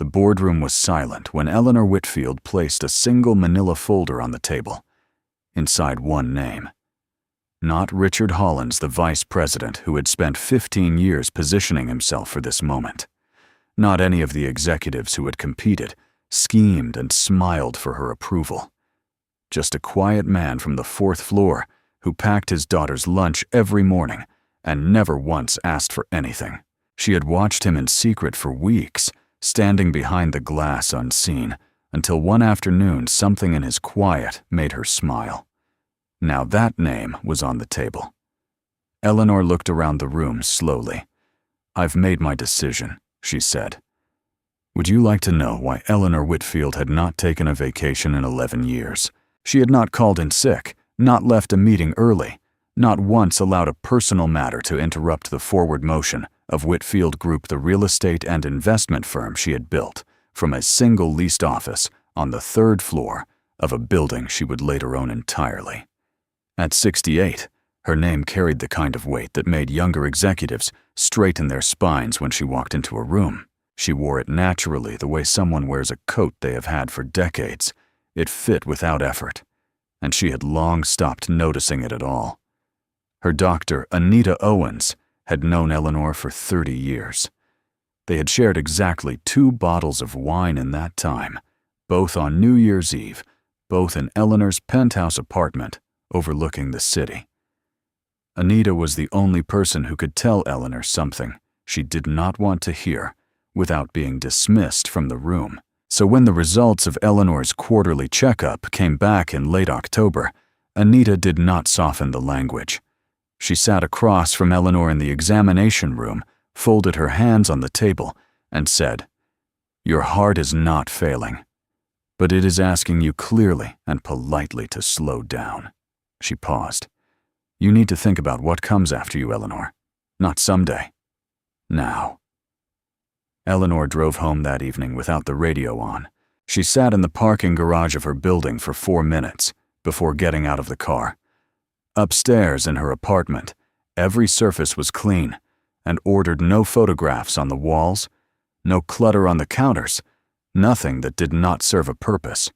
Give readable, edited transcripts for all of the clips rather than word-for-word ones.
The boardroom was silent when Eleanor Whitfield placed a single manila folder on the table. Inside one name. Not Richard Hollins, the vice president who had spent 15 years positioning himself for this moment. Not any of the executives who had competed, schemed, and smiled for her approval. Just a quiet man from the 4th floor who packed his daughter's lunch every morning and never once asked for anything. She had watched him in secret for weeks, standing behind the glass unseen, until one afternoon something in his quiet made her smile. Now that name was on the table. Eleanor looked around the room slowly. "I've made my decision," she said. Would you like to know why Eleanor Whitfield had not taken a vacation in 11 years? She had not called in sick, not left a meeting early, not once allowed a personal matter to interrupt the forward motion of Whitfield Group, the real estate and investment firm she had built from a single leased office on the 3rd floor of a building she would later own entirely. At 68, her name carried the kind of weight that made younger executives straighten their spines when she walked into a room. She wore it naturally, the way someone wears a coat they have had for decades. It fit without effort, and she had long stopped noticing it at all. Her doctor, Anita Owens, had known Eleanor for 30 years. They had shared exactly 2 bottles of wine in that time, both on New Year's Eve, both in Eleanor's penthouse apartment overlooking the city. Anita was the only person who could tell Eleanor something she did not want to hear without being dismissed from the room. So when the results of Eleanor's quarterly checkup came back in late October, Anita did not soften the language. She sat across from Eleanor in the examination room, folded her hands on the table, and said, "Your heart is not failing, but it is asking you clearly and politely to slow down." She paused. "You need to think about what comes after you, Eleanor. Not someday. Now." Eleanor drove home that evening without the radio on. She sat in the parking garage of her building for 4 minutes before getting out of the car. Upstairs in her apartment, every surface was clean and ordered no photographs on the walls, no clutter on the counters, nothing that did not serve a purpose.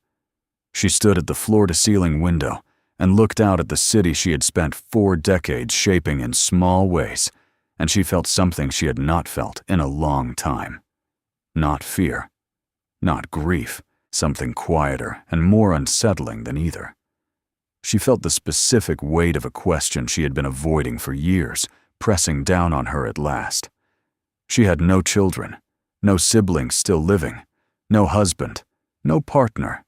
She stood at the floor-to-ceiling window and looked out at the city she had spent 4 decades shaping in small ways, and she felt something she had not felt in a long time. Not fear, not grief, something quieter and more unsettling than either. She felt the specific weight of a question she had been avoiding for years, pressing down on her at last. She had no children, no siblings still living, no husband, no partner,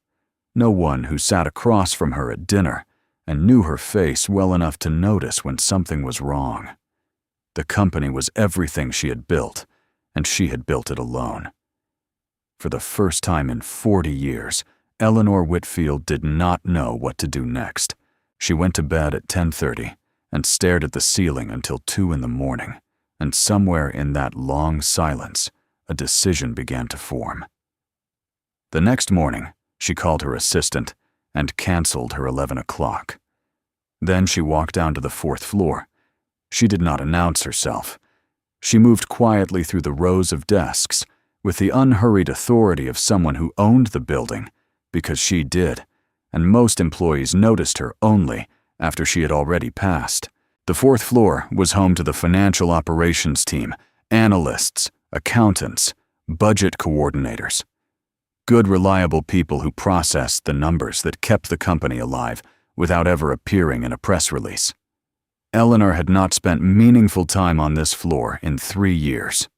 no one who sat across from her at dinner and knew her face well enough to notice when something was wrong. The company was everything she had built, and she had built it alone. For the first time in 40 years, Eleanor Whitfield did not know what to do next. She went to bed at 10:30 and stared at the ceiling until 2 in the morning, and somewhere in that long silence, a decision began to form. The next morning, she called her assistant and canceled her 11 o'clock. Then she walked down to the 4th floor. She did not announce herself. She moved quietly through the rows of desks with the unhurried authority of someone who owned the building, because she did, and most employees noticed her only after she had already passed. The 4th floor was home to the financial operations team, analysts, accountants, budget coordinators. Good, reliable people who processed the numbers that kept the company alive without ever appearing in a press release. Eleanor had not spent meaningful time on this floor in 3 years.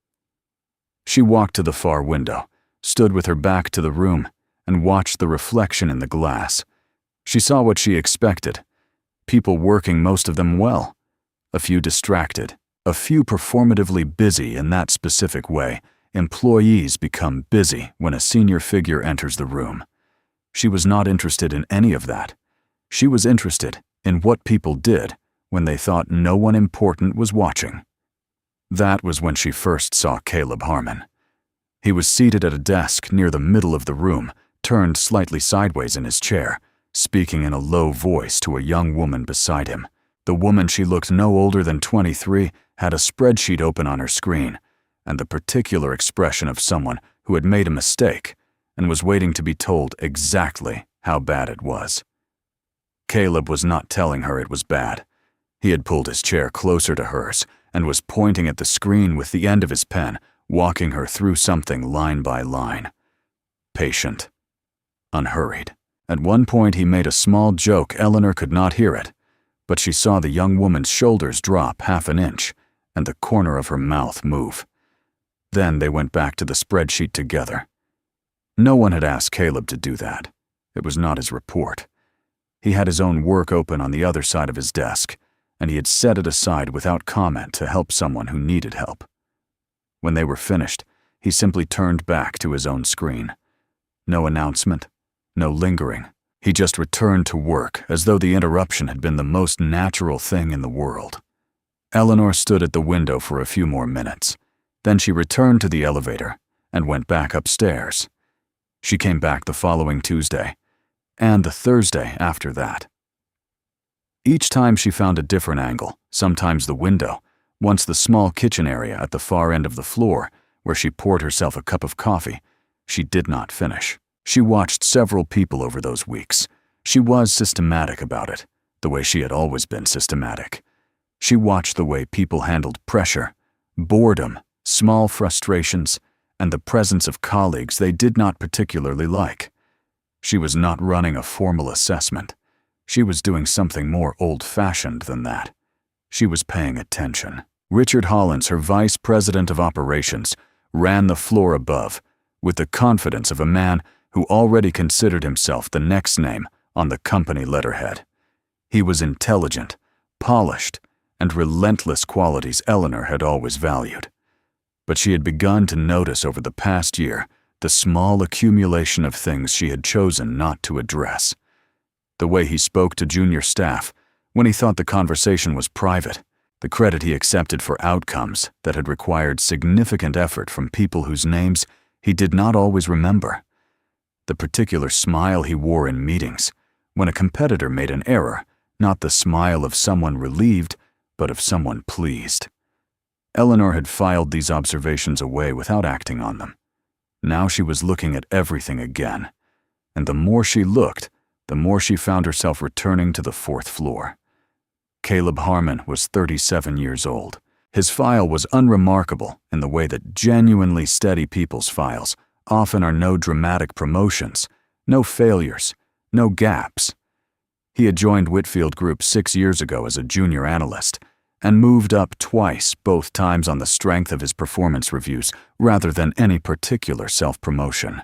She walked to the far window, stood with her back to the room, and watched the reflection in the glass. She saw what she expected. People working, most of them well. A few distracted, a few performatively busy in that specific way. Employees become busy when a senior figure enters the room. She was not interested in any of that. She was interested in what people did when they thought no one important was watching. That was when she first saw Caleb Harmon. He was seated at a desk near the middle of the room, turned slightly sideways in his chair, speaking in a low voice to a young woman beside him. The woman, she looked no older than 23, had a spreadsheet open on her screen, and the particular expression of someone who had made a mistake and was waiting to be told exactly how bad it was. Caleb was not telling her it was bad. He had pulled his chair closer to hers and was pointing at the screen with the end of his pen, walking her through something line by line. Patient. Unhurried. At one point he made a small joke. Eleanor could not hear it, but she saw the young woman's shoulders drop half an inch and the corner of her mouth move. Then they went back to the spreadsheet together. No one had asked Caleb to do that. It was not his report. He had his own work open on the other side of his desk, and he had set it aside without comment to help someone who needed help. When they were finished, he simply turned back to his own screen. No announcement, no lingering. He just returned to work as though the interruption had been the most natural thing in the world. Eleanor stood at the window for a few more minutes. Then she returned to the elevator and went back upstairs. She came back the following Tuesday, and the Thursday after that. Each time she found a different angle, sometimes the window, once the small kitchen area at the far end of the floor, where she poured herself a cup of coffee. She did not finish. She watched several people over those weeks. She was systematic about it, the way she had always been systematic. She watched the way people handled pressure, boredom, small frustrations, and the presence of colleagues they did not particularly like. She was not running a formal assessment. She was doing something more old-fashioned than that. She was paying attention. Richard Hollins, her vice president of operations, ran the floor above with the confidence of a man who already considered himself the next name on the company letterhead. He was intelligent, polished, and relentless qualities Eleanor had always valued. But she had begun to notice over the past year the small accumulation of things she had chosen not to address. The way he spoke to junior staff when he thought the conversation was private, the credit he accepted for outcomes that had required significant effort from people whose names he did not always remember, the particular smile he wore in meetings when a competitor made an error, not the smile of someone relieved, but of someone pleased. Eleanor had filed these observations away without acting on them. Now she was looking at everything again, and the more she looked, the more she found herself returning to the fourth floor. Caleb Harmon was 37 years old. His file was unremarkable in the way that genuinely steady people's files often are: no dramatic promotions, no failures, no gaps. He had joined Whitfield Group 6 years ago as a junior analyst and moved up twice, both times on the strength of his performance reviews rather than any particular self-promotion.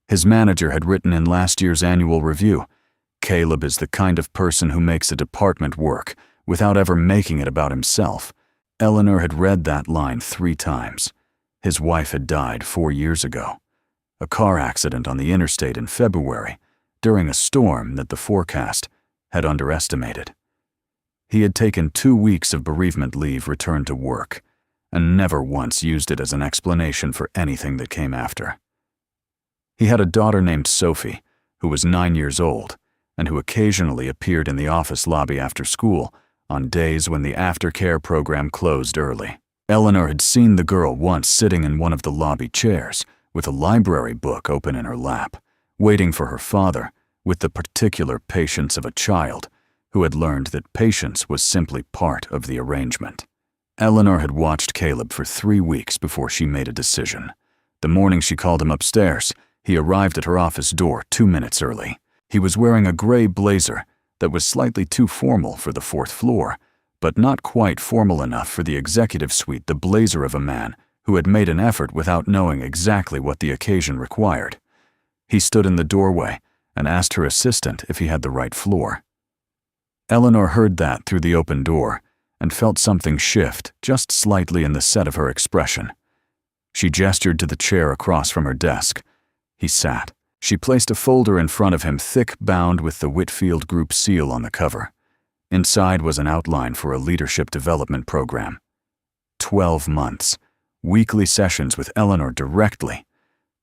His manager had written in last year's annual review, "Caleb is the kind of person who makes a department work without ever making it about himself." Eleanor had read that line 3 times. His wife had died 4 years ago. A car accident on the interstate in February, during a storm that the forecast had underestimated. He had taken 2 weeks of bereavement leave, returned to work, and never once used it as an explanation for anything that came after. He had a daughter named Sophie, who was 9 years old, and who occasionally appeared in the office lobby after school on days when the aftercare program closed early. Eleanor had seen the girl once sitting in one of the lobby chairs with a library book open in her lap, waiting for her father with the particular patience of a child who had learned that patience was simply part of the arrangement. Eleanor had watched Caleb for 3 weeks before she made a decision. The morning she called him upstairs, he arrived at her office door 2 minutes early. He was wearing a gray blazer that was slightly too formal for the 4th floor, but not quite formal enough for the executive suite, the blazer of a man who had made an effort without knowing exactly what the occasion required. He stood in the doorway and asked her assistant if he had the right floor. Eleanor heard that through the open door and felt something shift just slightly in the set of her expression. She gestured to the chair across from her desk. He sat. She placed a folder in front of him, thick bound with the Whitfield Group seal on the cover. Inside was an outline for a leadership development program. 12 months, weekly sessions with Eleanor directly,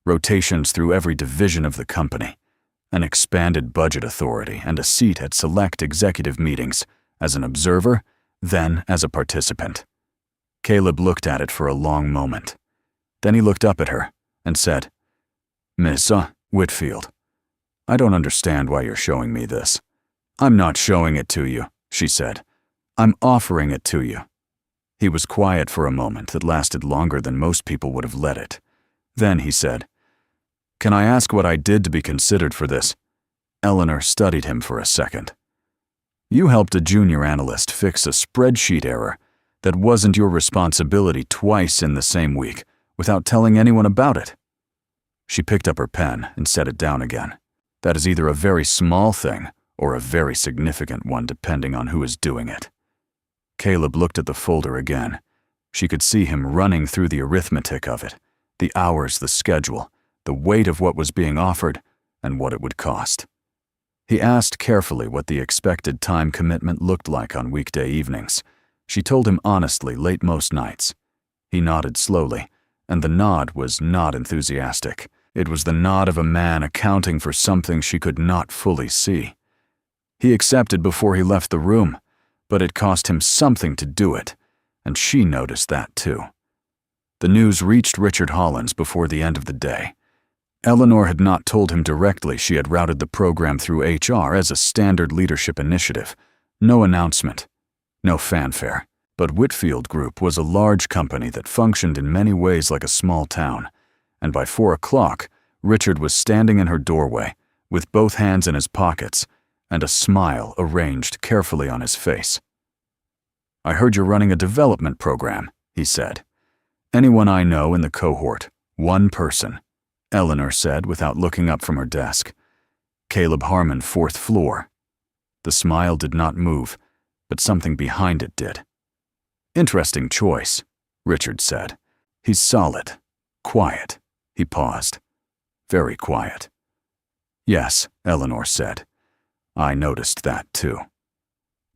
rotations through every division of the company, an expanded budget authority, and a seat at select executive meetings as an observer, then as a participant. Caleb looked at it for a long moment. Then he looked up at her and said, "Miss Whitfield, I don't understand why you're showing me this." "I'm not showing it to you," she said. "I'm offering it to you." He was quiet for a moment that lasted longer than most people would have let it. Then he said, "Can I ask what I did to be considered for this?" Eleanor studied him for a second. "You helped a junior analyst fix a spreadsheet error that wasn't your responsibility twice in the same week without telling anyone about it." She picked up her pen and set it down again. "That is either a very small thing or a very significant one depending on who is doing it." Caleb looked at the folder again. She could see him running through the arithmetic of it, the hours, the schedule, the weight of what was being offered, and what it would cost. He asked carefully what the expected time commitment looked like on weekday evenings. She told him honestly late most nights. He nodded slowly, and the nod was not enthusiastic. It was the nod of a man accounting for something she could not fully see. He accepted before he left the room, but it cost him something to do it, and she noticed that too. The news reached Richard Hollins before the end of the day. Eleanor had not told him directly she had routed the program through HR as a standard leadership initiative. No announcement, no fanfare. But Whitfield Group was a large company that functioned in many ways like a small town, and by 4 o'clock, Richard was standing in her doorway, with both hands in his pockets, and a smile arranged carefully on his face. "I heard you're running a development program," he said. "Anyone I know in the cohort, one person," Eleanor said without looking up from her desk. "Caleb Harmon, 4th floor." The smile did not move, but something behind it did. "Interesting choice," Richard said. "He's solid, quiet." He paused. "Very quiet." "Yes," Eleanor said. "I noticed that too."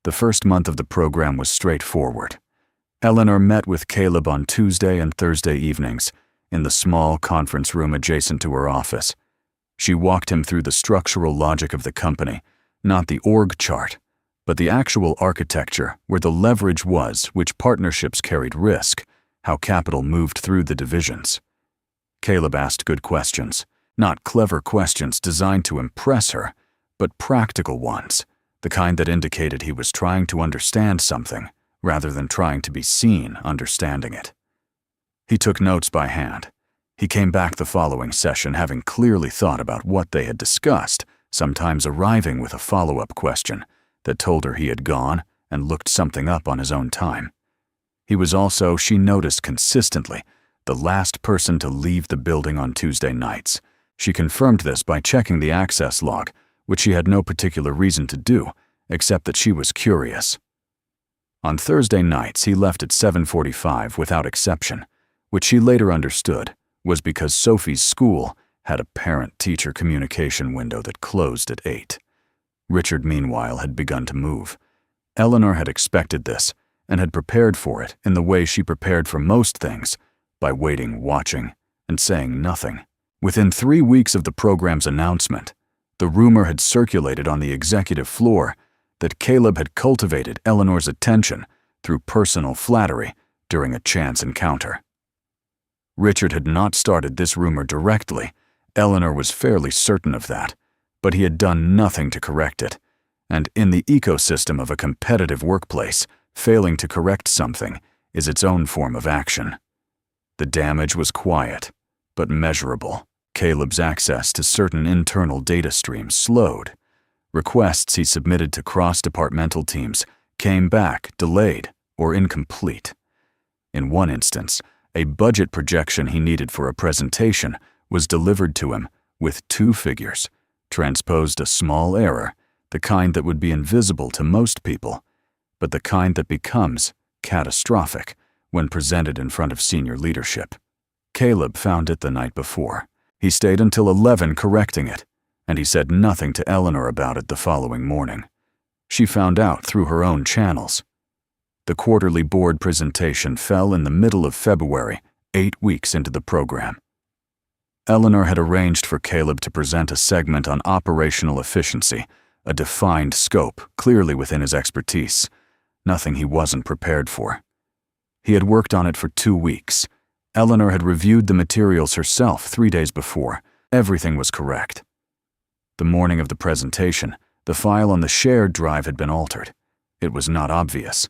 The first month of the program was straightforward. Eleanor met with Caleb on Tuesday and Thursday evenings in the small conference room adjacent to her office. She walked him through the structural logic of the company, not the org chart, but the actual architecture where the leverage was, which partnerships carried risk, how capital moved through the divisions. Caleb asked good questions, not clever questions designed to impress her, but practical ones, the kind that indicated he was trying to understand something rather than trying to be seen understanding it. He took notes by hand. He came back the following session having clearly thought about what they had discussed, sometimes arriving with a follow-up question that told her he had gone and looked something up on his own time. He was also, she noticed consistently, the last person to leave the building on Tuesday nights. She confirmed this by checking the access log, which she had no particular reason to do, except that she was curious. On Thursday nights, he left at 7:45 without exception, which she later understood was because Sophie's school had a parent-teacher communication window that closed at 8. Richard, meanwhile, had begun to move. Eleanor had expected this and had prepared for it in the way she prepared for most things, by waiting, watching, and saying nothing. Within 3 weeks of the program's announcement, the rumor had circulated on the executive floor that Caleb had cultivated Eleanor's attention through personal flattery during a chance encounter. Richard had not started this rumor directly. Eleanor was fairly certain of that, but he had done nothing to correct it, and in the ecosystem of a competitive workplace, failing to correct something is its own form of action. The damage was quiet, but measurable. Caleb's access to certain internal data streams slowed. Requests he submitted to cross-departmental teams came back delayed or incomplete. In one instance, a budget projection he needed for a presentation was delivered to him with 2 figures, transposed a small error, the kind that would be invisible to most people, but the kind that becomes catastrophic when presented in front of senior leadership. Caleb found it the night before. He stayed until 11 correcting it, and he said nothing to Eleanor about it the following morning. She found out through her own channels. The quarterly board presentation fell in the middle of February, 8 weeks into the program. Eleanor had arranged for Caleb to present a segment on operational efficiency, a defined scope clearly within his expertise, nothing he wasn't prepared for. He had worked on it for 2 weeks, Eleanor had reviewed the materials herself 3 days before. Everything was correct. The morning of the presentation, the file on the shared drive had been altered. It was not obvious.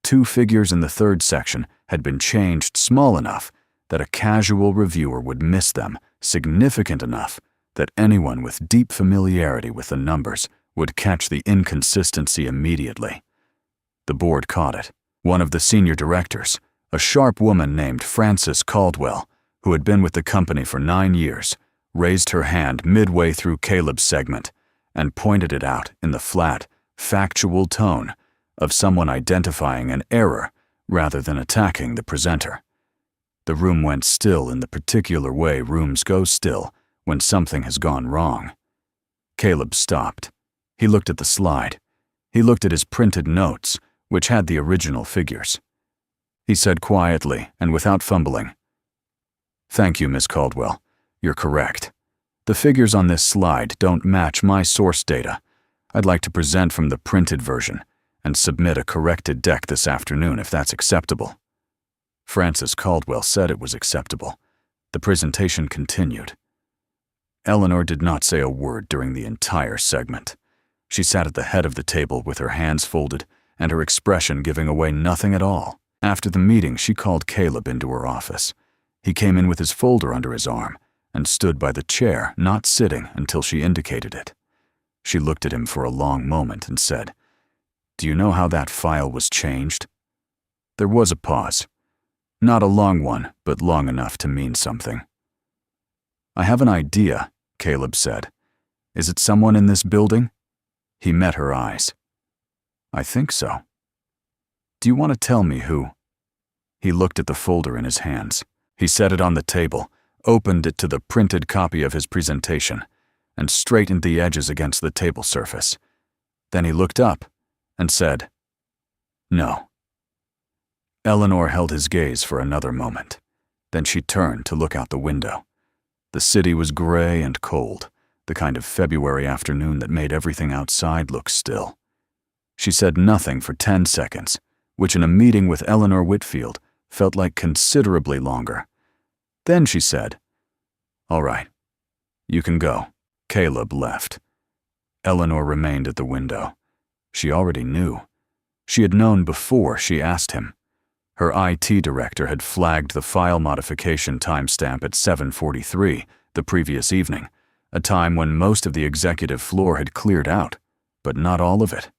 2 figures in the third section had been changed small enough that a casual reviewer would miss them, significant enough that anyone with deep familiarity with the numbers would catch the inconsistency immediately. The board caught it. One of the senior directors, a sharp woman named Frances Caldwell, who had been with the company for 9 years, raised her hand midway through Caleb's segment and pointed it out in the flat, factual tone of someone identifying an error rather than attacking the presenter. The room went still in the particular way rooms go still when something has gone wrong. Caleb stopped. He looked at the slide. He looked at his printed notes, which had the original figures. He said quietly and without fumbling, "Thank you, Miss Caldwell. You're correct. The figures on this slide don't match my source data. I'd like to present from the printed version and submit a corrected deck this afternoon if that's acceptable." Frances Caldwell said it was acceptable. The presentation continued. Eleanor did not say a word during the entire segment. She sat at the head of the table with her hands folded and her expression giving away nothing at all. After the meeting, she called Caleb into her office. He came in with his folder under his arm and stood by the chair, not sitting until she indicated it. She looked at him for a long moment and said, "Do you know how that file was changed?" There was a pause. Not a long one, but long enough to mean something. "I have an idea," Caleb said. "Is it someone in this building?" He met her eyes. "I think so." "Do you want to tell me who?" He looked at the folder in his hands. He set it on the table, opened it to the printed copy of his presentation, and straightened the edges against the table surface. Then he looked up and said, "No." Eleanor held his gaze for another moment. Then she turned to look out the window. The city was gray and cold, the kind of February afternoon that made everything outside look still. She said nothing for 10 seconds, which in a meeting with Eleanor Whitfield felt like considerably longer. Then she said, "All right, you can go." Caleb left. Eleanor remained at the window. She already knew. She had known before she asked him. Her IT director had flagged the file modification timestamp at 7:43 the previous evening, a time when most of the executive floor had cleared out, but not all of it.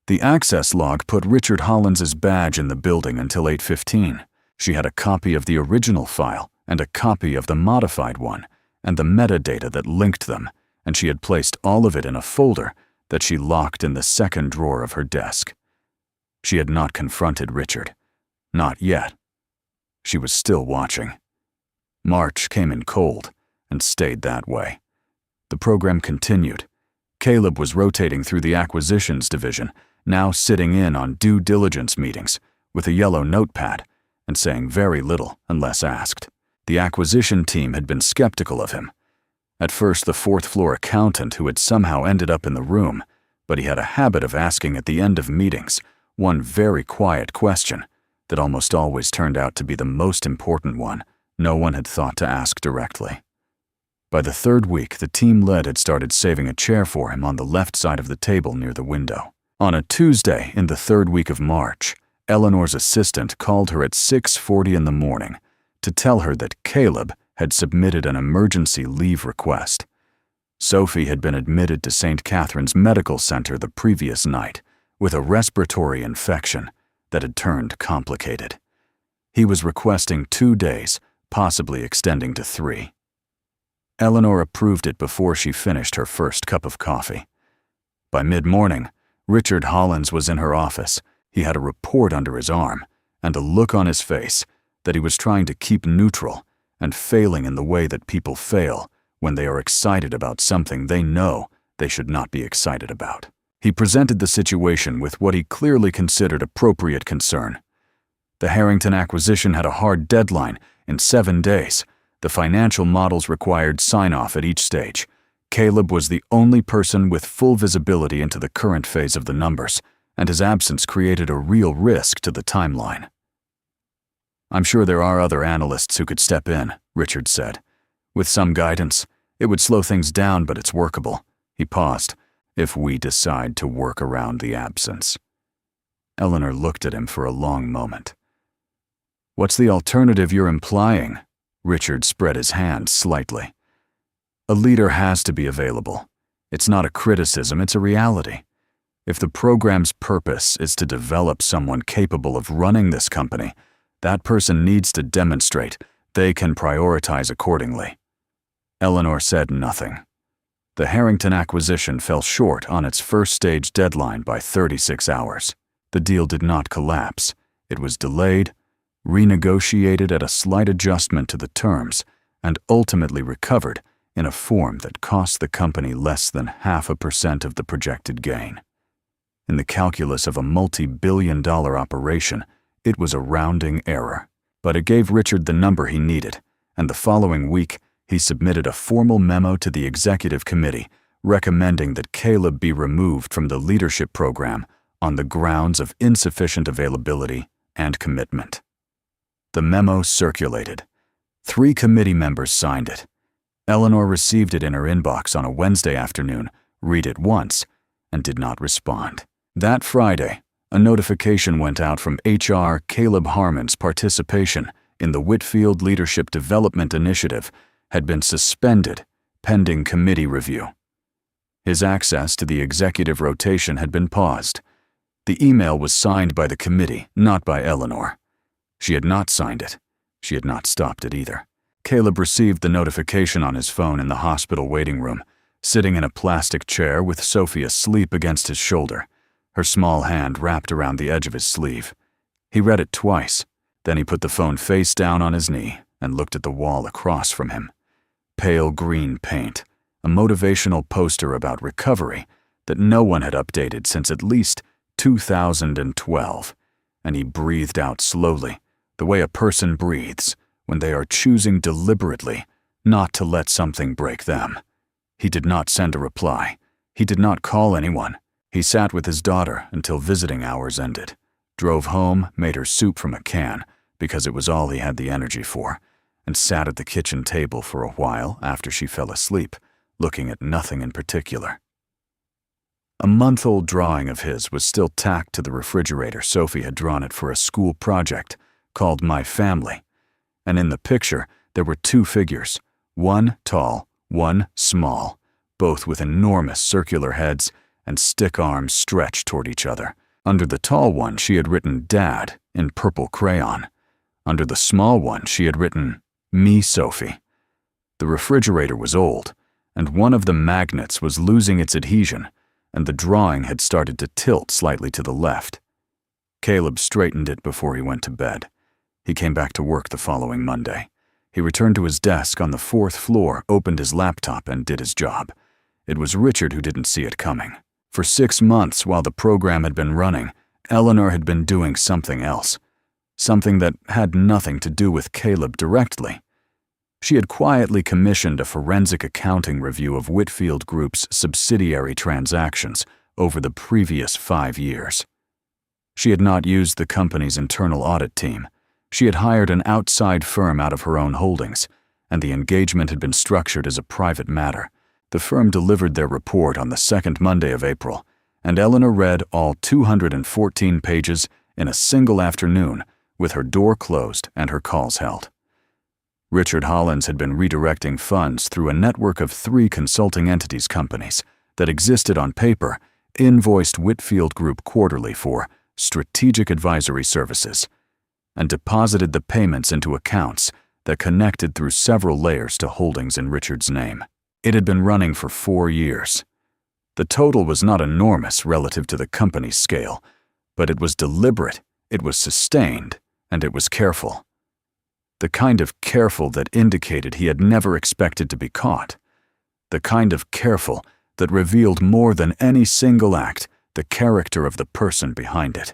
The access log put Richard Hollins's badge in the building until 8:15. She had a copy of the original file and a copy of the modified one and the metadata that linked them, and she had placed all of it in a folder that she locked in the second drawer of her desk. She had not confronted Richard. Not yet. She was still watching. March came in cold and stayed that way. The program continued. Caleb was rotating through the acquisitions division, now sitting in on due diligence meetings with a yellow notepad and saying very little unless asked. The acquisition team had been skeptical of him. At first, the fourth-floor accountant who had somehow ended up in the room, but he had a habit of asking at the end of meetings one very quiet question that almost always turned out to be the most important one no one had thought to ask directly. By the third week, the team lead had started saving a chair for him on the left side of the table near the window. On a Tuesday in the third week of March, Eleanor's assistant called her at 6:40 in the morning to tell her that Caleb had submitted an emergency leave request. Sophie had been admitted to St. Catherine's Medical Center the previous night with a respiratory infection that had turned complicated. He was requesting 2 days, possibly extending to 3. Eleanor approved it before she finished her first cup of coffee. By mid-morning, Richard Hollins was in her office. He had a report under his arm and a look on his face that he was trying to keep neutral and failing in the way that people fail when they are excited about something they know they should not be excited about. He presented the situation with what he clearly considered appropriate concern. The Harrington acquisition had a hard deadline in 7 days. The financial models required sign-off at each stage. Caleb was the only person with full visibility into the current phase of the numbers, and his absence created a real risk to the timeline. "I'm sure there are other analysts who could step in," Richard said. "With some guidance. It would slow things down, but it's workable." He paused. "If we decide to work around the absence." Eleanor looked at him for a long moment. "What's the alternative you're implying?" Richard spread his hand slightly. "A leader has to be available. It's not a criticism, it's a reality. If the program's purpose is to develop someone capable of running this company, that person needs to demonstrate they can prioritize accordingly." Eleanor said nothing. The Harrington acquisition fell short on its first-stage deadline by 36 hours. The deal did not collapse. It was delayed, renegotiated at a slight adjustment to the terms, and ultimately recovered in a form that cost the company less than 0.5% of the projected gain. In the calculus of a multi-billion-dollar operation, it was a rounding error. But it gave Richard the number he needed, and the following week, he submitted a formal memo to the executive committee recommending that Caleb be removed from the leadership program on the grounds of insufficient availability and commitment. The memo circulated. 3 committee members signed it. Eleanor received it in her inbox on a Wednesday afternoon, read it once, and did not respond. That Friday, a notification went out from HR Caleb Harmon's participation in the Whitfield Leadership Development Initiative had been suspended pending committee review. His access to the executive rotation had been paused. The email was signed by the committee, not by Eleanor. She had not signed it. She had not stopped it either. Caleb received the notification on his phone in the hospital waiting room, sitting in a plastic chair with Sophie asleep against his shoulder, her small hand wrapped around the edge of his sleeve. He read it twice. Then he put the phone face down on his knee and looked at the wall across from him. Pale green paint, a motivational poster about recovery that no one had updated since at least 2012, and he breathed out slowly, the way a person breathes when they are choosing deliberately not to let something break them. He did not send a reply. He did not call anyone. He sat with his daughter until visiting hours ended, drove home, made her soup from a can because it was all he had the energy for, and sat at the kitchen table for a while after she fell asleep, looking at nothing in particular. A month-old drawing of his was still tacked to the refrigerator. Sophie had drawn it for a school project called My Family, and in the picture there were 2 figures, one tall, one small, both with enormous circular heads and stick arms stretched toward each other. Under the tall one she had written Dad in purple crayon. Under the small one she had written Me Sophie. The refrigerator was old, and one of the magnets was losing its adhesion, and the drawing had started to tilt slightly to the left. Caleb straightened it before he went to bed. He came back to work the following Monday. He returned to his desk on the 4th floor, opened his laptop, and did his job. It was Richard who didn't see it coming. For 6 months while the program had been running, Eleanor had been doing something else. Something that had nothing to do with Caleb directly. She had quietly commissioned a forensic accounting review of Whitfield Group's subsidiary transactions over the previous 5 years. She had not used the company's internal audit team. She had hired an outside firm out of her own holdings, and the engagement had been structured as a private matter. The firm delivered their report on the 2nd Monday of April, and Eleanor read all 214 pages in a single afternoon with her door closed and her calls held. Richard Hollins had been redirecting funds through a network of 3 consulting entities companies that existed on paper, invoiced Whitfield Group quarterly for strategic advisory services, and deposited the payments into accounts that connected through several layers to holdings in Richard's name. It had been running for 4 years. The total was not enormous relative to the company's scale, but it was deliberate, it was sustained, and it was careful. The kind of careful that indicated he had never expected to be caught. The kind of careful that revealed more than any single act the character of the person behind it.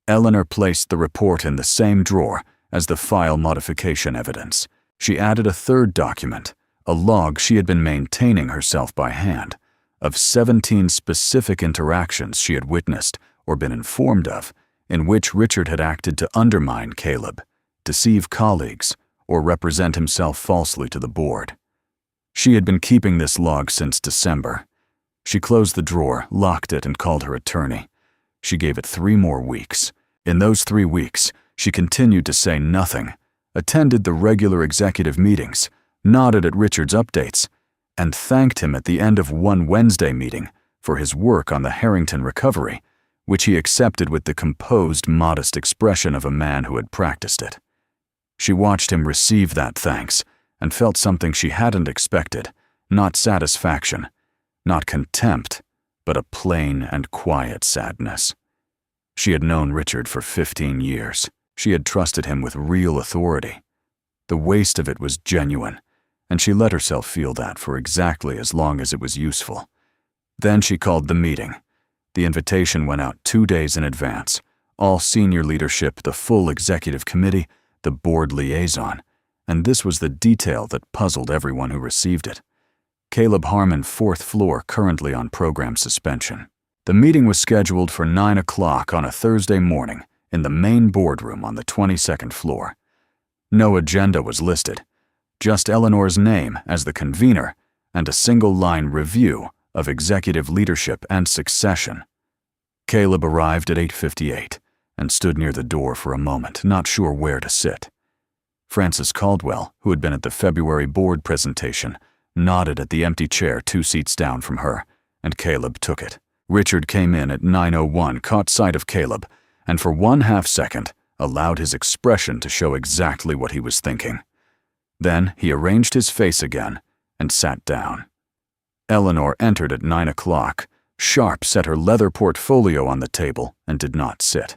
Eleanor placed the report in the same drawer as the file modification evidence. She added a 3rd document, a log she had been maintaining herself by hand, of 17 specific interactions she had witnessed or been informed of, in which Richard had acted to undermine Caleb, deceive colleagues, or represent himself falsely to the board. She had been keeping this log since December. She closed the drawer, locked it, and called her attorney. She gave it 3 more weeks. In those 3 weeks, she continued to say nothing, attended the regular executive meetings, nodded at Richard's updates, and thanked him at the end of one Wednesday meeting for his work on the Harrington recovery, which he accepted with the composed, modest expression of a man who had practiced it. She watched him receive that thanks and felt something she hadn't expected, not satisfaction, not contempt, but a plain and quiet sadness. She had known Richard for 15 years. She had trusted him with real authority. The waste of it was genuine, and she let herself feel that for exactly as long as it was useful. Then she called the meeting. The invitation went out 2 days in advance. All senior leadership, the full executive committee, the board liaison, and this was the detail that puzzled everyone who received it. Caleb Harmon, 4th floor, currently on program suspension. The meeting was scheduled for 9 o'clock on a Thursday morning in the main boardroom on the 22nd floor. No agenda was listed, just Eleanor's name as the convener and a single-line review of executive leadership and succession. Caleb arrived at 8:58 and stood near the door for a moment, not sure where to sit. Frances Caldwell, who had been at the February board presentation, nodded at the empty chair 2 seats down from her, and Caleb took it. Richard came in at 9:01, caught sight of Caleb, and for 1/2 second allowed his expression to show exactly what he was thinking. Then he arranged his face again and sat down. Eleanor entered at 9 o'clock, sharp, set her leather portfolio on the table, and did not sit.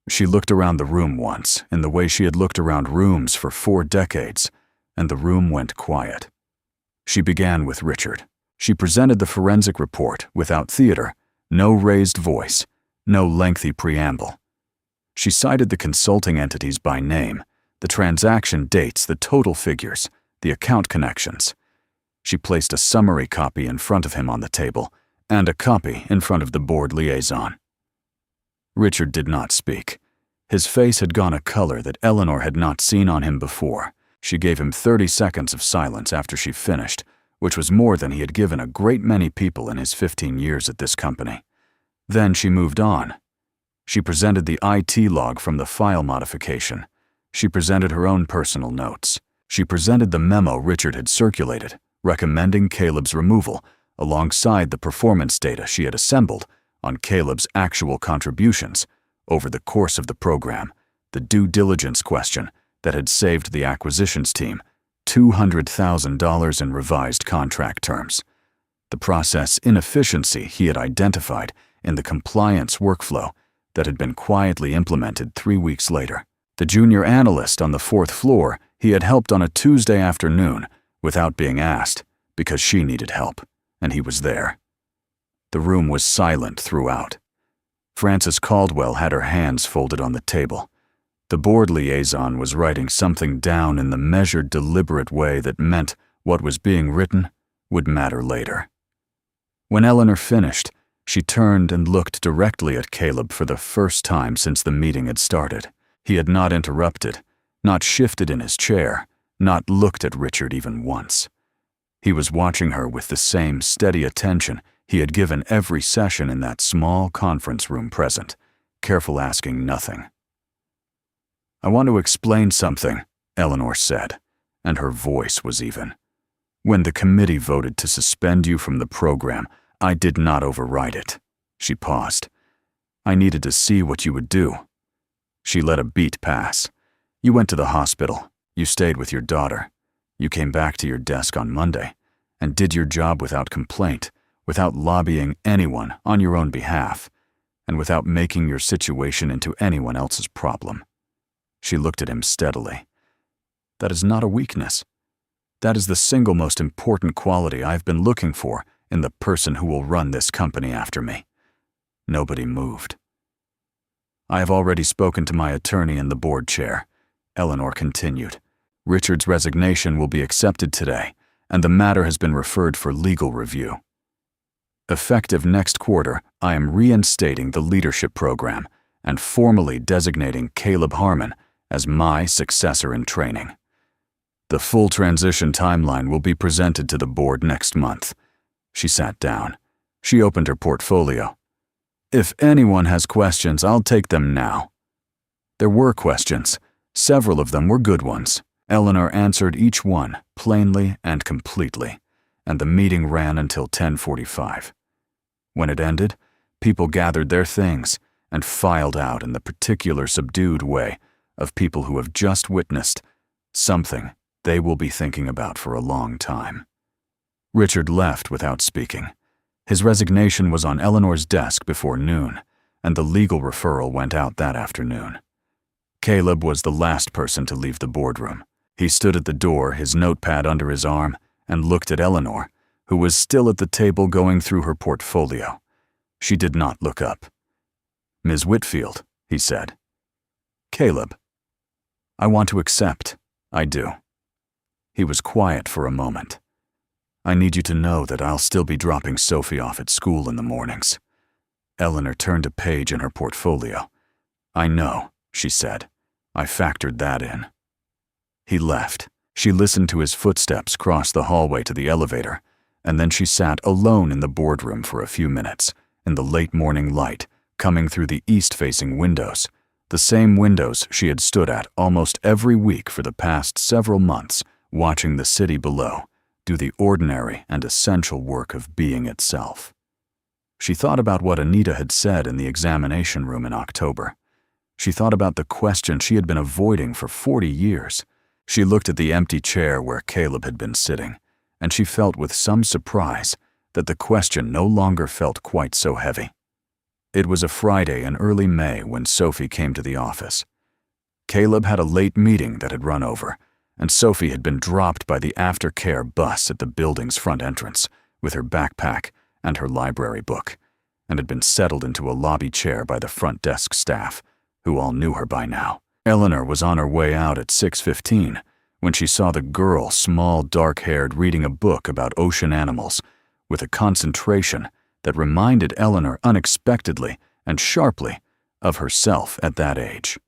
She looked around the room once, in the way she had looked around rooms for 4 decades, and the room went quiet. She began with Richard. She presented the forensic report without theater, no raised voice, no lengthy preamble. She cited the consulting entities by name, the transaction dates, the total figures, the account connections. She placed a summary copy in front of him on the table and a copy in front of the board liaison. Richard did not speak. His face had gone a color that Eleanor had not seen on him before. She gave him 30 seconds of silence after she finished, which was more than he had given a great many people in his 15 years at this company. Then she moved on. She presented the IT log from the file modification. She presented her own personal notes. She presented the memo Richard had circulated, recommending Caleb's removal, alongside the performance data she had assembled on Caleb's actual contributions over the course of the program, the due diligence question that had saved the acquisitions team $200,000 in revised contract terms, the process inefficiency he had identified in the compliance workflow that had been quietly implemented 3 weeks later, the junior analyst on the 4th floor he had helped on a Tuesday afternoon without being asked because she needed help, and he was there. The room was silent throughout. Frances Caldwell had her hands folded on the table. The board liaison was writing something down in the measured, deliberate way that meant what was being written would matter later. When Eleanor finished, she turned and looked directly at Caleb for the first time since the meeting had started. He had not interrupted, not shifted in his chair, not looked at Richard even once. He was watching her with the same steady attention he had given every session in that small conference room present, careful asking nothing. "I want to explain something," Eleanor said, and her voice was even. "When the committee voted to suspend you from the program, I did not override it." She paused. "I needed to see what you would do." She let a beat pass. "You went to the hospital. You stayed with your daughter. You came back to your desk on Monday and did your job without complaint, without lobbying anyone on your own behalf, and without making your situation into anyone else's problem." She looked at him steadily. "That is not a weakness. That is the single most important quality I've been looking for in the person who will run this company after me." Nobody moved. "I have already spoken to my attorney in the board chair," Eleanor continued. "Richard's resignation will be accepted today, and the matter has been referred for legal review. Effective next quarter, I am reinstating the leadership program and formally designating Caleb Harmon as my successor in training. The full transition timeline will be presented to the board next month. She sat down. She opened her portfolio. If anyone has questions, I'll take them now. There were questions. Several of them were good ones. Eleanor answered each one, plainly and completely, and the meeting ran until 10:45. When it ended, people gathered their things and filed out in the particular subdued way of people who have just witnessed something they will be thinking about for a long time. Richard left without speaking. His resignation was on Eleanor's desk before noon, and the legal referral went out that afternoon. Caleb was the last person to leave the boardroom. He stood at the door, his notepad under his arm, and looked at Eleanor, who was still at the table going through her portfolio. She did not look up. "Ms. Whitfield," he said. "Caleb, I want to accept. I do." He was quiet for a moment. "I need you to know that I'll still be dropping Sophie off at school in the mornings." Eleanor turned a page in her portfolio. "I know," she said. "I factored that in." He left. She listened to his footsteps cross the hallway to the elevator, and then she sat alone in the boardroom for a few minutes, in the late morning light, coming through the east-facing windows, the same windows she had stood at almost every week for the past several months, watching the city below do the ordinary and essential work of being itself. She thought about what Anita had said in the examination room in October. She thought about the question she had been avoiding for 40 years. She looked at the empty chair where Caleb had been sitting, and she felt with some surprise that the question no longer felt quite so heavy. It was a Friday in early May when Sophie came to the office. Caleb had a late meeting that had run over, and Sophie had been dropped by the aftercare bus at the building's front entrance with her backpack and her library book, and had been settled into a lobby chair by the front desk staff, who all knew her by now. Eleanor was on her way out at 6:15 when she saw the girl, small, dark-haired, reading a book about ocean animals with a concentration that reminded Eleanor unexpectedly and sharply of herself at that age.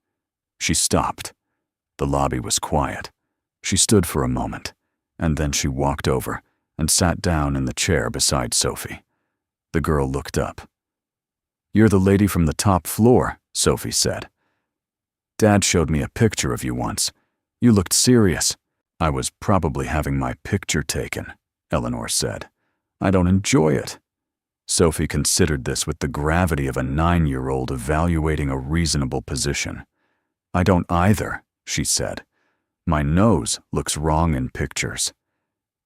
She stopped. The lobby was quiet. She stood for a moment, and then she walked over and sat down in the chair beside Sophie. The girl looked up. "You're the lady from the top floor," Sophie said. "Dad showed me a picture of you once. You looked serious." "I was probably having my picture taken," Eleanor said. "I don't enjoy it." Sophie considered this with the gravity of a 9-year-old evaluating a reasonable position. "I don't either," she said. "My nose looks wrong in pictures."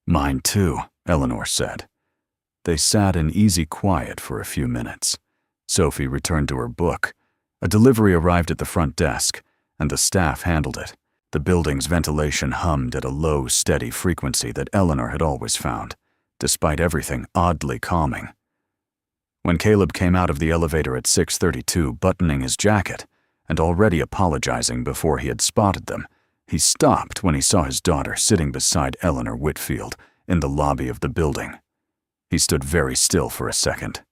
"Mine too," Eleanor said. They sat in easy quiet for a few minutes. Sophie returned to her book. A delivery arrived at the front desk, and the staff handled it. The building's ventilation hummed at a low, steady frequency that Eleanor had always found, despite everything oddly calming. When Caleb came out of the elevator at 6:32, buttoning his jacket, and already apologizing before he had spotted them, he stopped when he saw his daughter sitting beside Eleanor Whitfield in the lobby of the building. He stood very still for a second.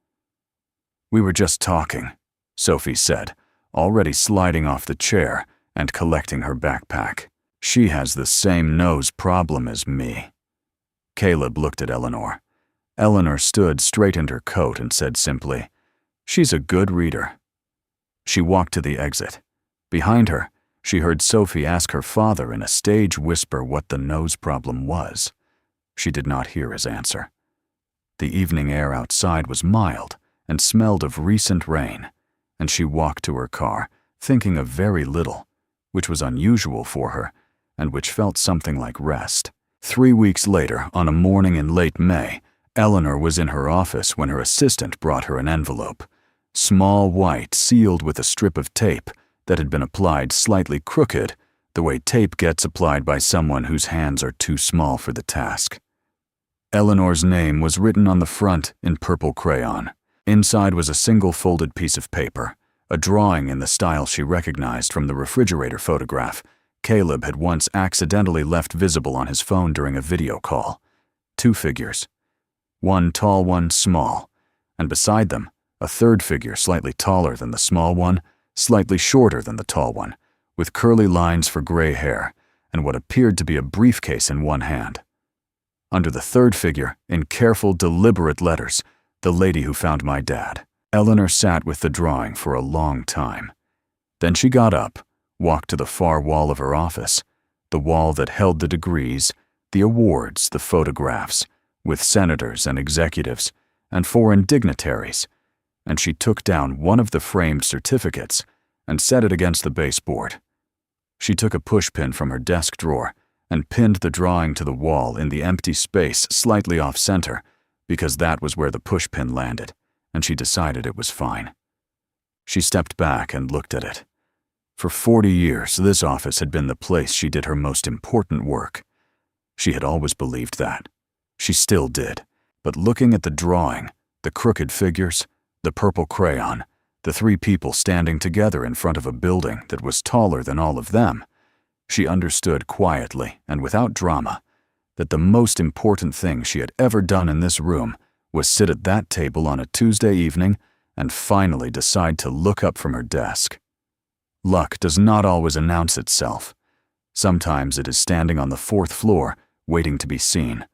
"We were just talking," Sophie said, already sliding off the chair and collecting her backpack. "She has the same nose problem as me." Caleb looked at Eleanor. Eleanor stood, straightened her coat, and said simply, "She's a good reader." She walked to the exit. Behind her, she heard Sophie ask her father in a stage whisper what the nose problem was. She did not hear his answer. The evening air outside was mild and smelled of recent rain, and she walked to her car, thinking of very little, which was unusual for her, and which felt something like rest. 3 weeks later, on a morning in late May, Eleanor was in her office when her assistant brought her an envelope, small white, sealed with a strip of tape that had been applied slightly crooked, the way tape gets applied by someone whose hands are too small for the task. Eleanor's name was written on the front in purple crayon. Inside was a single folded piece of paper, a drawing in the style she recognized from the refrigerator photograph Caleb had once accidentally left visible on his phone during a video call. 2 figures. One tall, one small, and beside them, a third figure slightly taller than the small one, slightly shorter than the tall one, with curly lines for gray hair and what appeared to be a briefcase in one hand. Under the third figure, in careful, deliberate letters, the lady who found my dad. Eleanor sat with the drawing for a long time. Then she got up, walked to the far wall of her office, the wall that held the degrees, the awards, the photographs, with senators and executives and foreign dignitaries, and she took down one of the framed certificates and set it against the baseboard. She took a pushpin from her desk drawer and pinned the drawing to the wall in the empty space slightly off-center, because that was where the pushpin landed, and she decided it was fine. She stepped back and looked at it. For 40 years, this office had been the place she did her most important work. She had always believed that. She still did. But looking at the drawing, the crooked figures, the purple crayon, the three people standing together in front of a building that was taller than all of them, she understood quietly and without drama that the most important thing she had ever done in this room was sit at that table on a Tuesday evening and finally decide to look up from her desk. Luck does not always announce itself. Sometimes it is standing on the fourth floor, waiting to be seen.